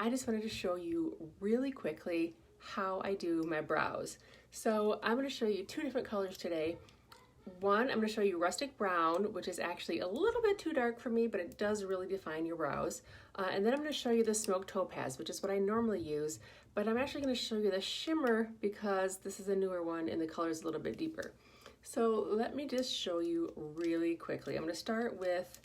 I just wanted to show you really quickly how I do my brows. So I'm going to show you two different colors today. One, I'm going to show you Rustic Brown, which is actually a little bit too dark for me, but it does really define your brows. And then I'm going to show you the Smoked Topaz, which is what I normally use, but I'm actually going to show you the Shimmer because this is a newer one and the color is a little bit deeper. So let me just show you really quickly. I'm going to start with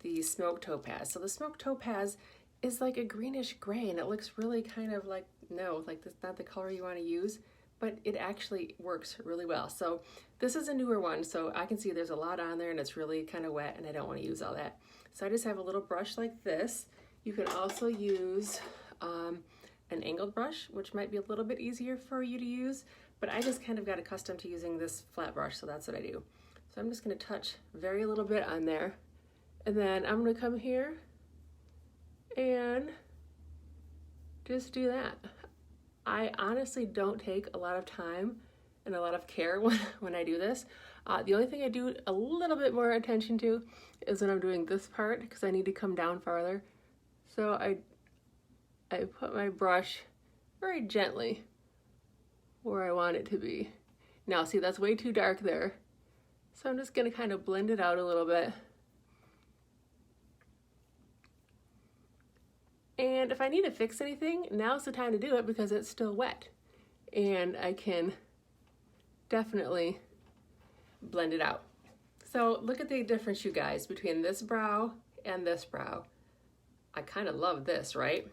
the Smoked Topaz. So the Smoked Topaz is like a greenish gray and it looks really kind of like, no, like that's not the color you want to use, but it actually works really well. So this is a newer one, so I can see there's a lot on there and it's really kind of wet and I don't want to use all that. So I just have a little brush like this. You can also use an angled brush, which might be a little bit easier for you to use, but I just kind of got accustomed to using this flat brush, so that's what I do. So I'm just going to touch very little bit on there, and then I'm going to come here and just do that. I honestly don't take a lot of time and a lot of care when I do this. The only thing I do a little bit more attention to is when I'm doing this part, because I need to come down farther. So I put my brush very gently where I want it to be. Now see, that's way too dark there. So I'm just gonna kind of blend it out a little bit. And if I need to fix anything, now's the time to do it because it's still wet. And I can definitely blend it out. So look at the difference, you guys, between this brow and this brow. I kind of love this, right?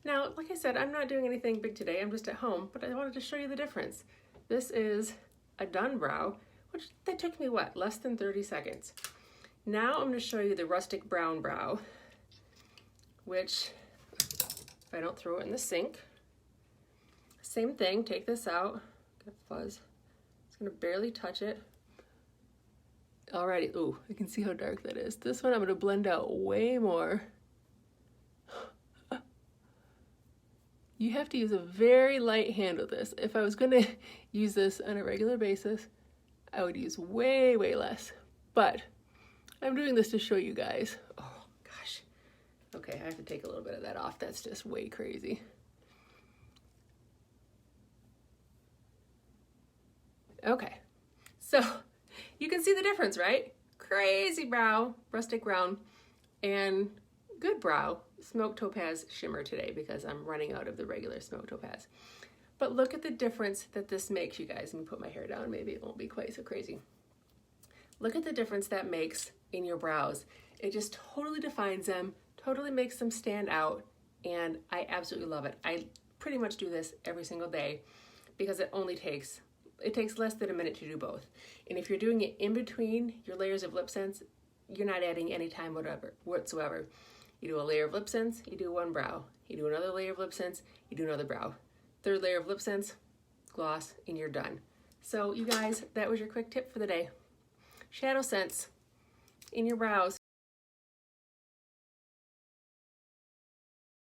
Now, like I said, I'm not doing anything big today, I'm just at home, but I wanted to show you the difference. This is a done brow, which that took me, what, less than 30 seconds. Now I'm gonna show you the Rustic Brown brow, which, if I don't throw it in the sink, same thing, take this out, get fuzz. Just gonna barely touch it. Alrighty, ooh, I can see how dark that is. This one I'm gonna blend out way more. You have to use a very light hand with this. If I was gonna use this on a regular basis, I would use way, way less. But I'm doing this to show you guys. Oh gosh. Okay, I have to take a little bit of that off. That's just way crazy. Okay, so you can see the difference, right? Crazy brow, Rustic Brown, and good brow, Smoked Topaz Shimmer today because I'm running out of the regular Smoked Topaz. But look at the difference that this makes, you guys. Let me put my hair down, maybe it won't be quite so crazy. Look at the difference that makes in your brows. It just totally defines them, totally makes them stand out, and I absolutely love it. I pretty much do this every single day because it takes less than a minute to do both. And if you're doing it in between your layers of lip sense, you're not adding any time whatsoever. You do a layer of lip sense, you do one brow. You do another layer of lip sense, you do another brow. Third layer of lip sense, gloss, and you're done. So you guys, that was your quick tip for the day. ShadowSense in your brows.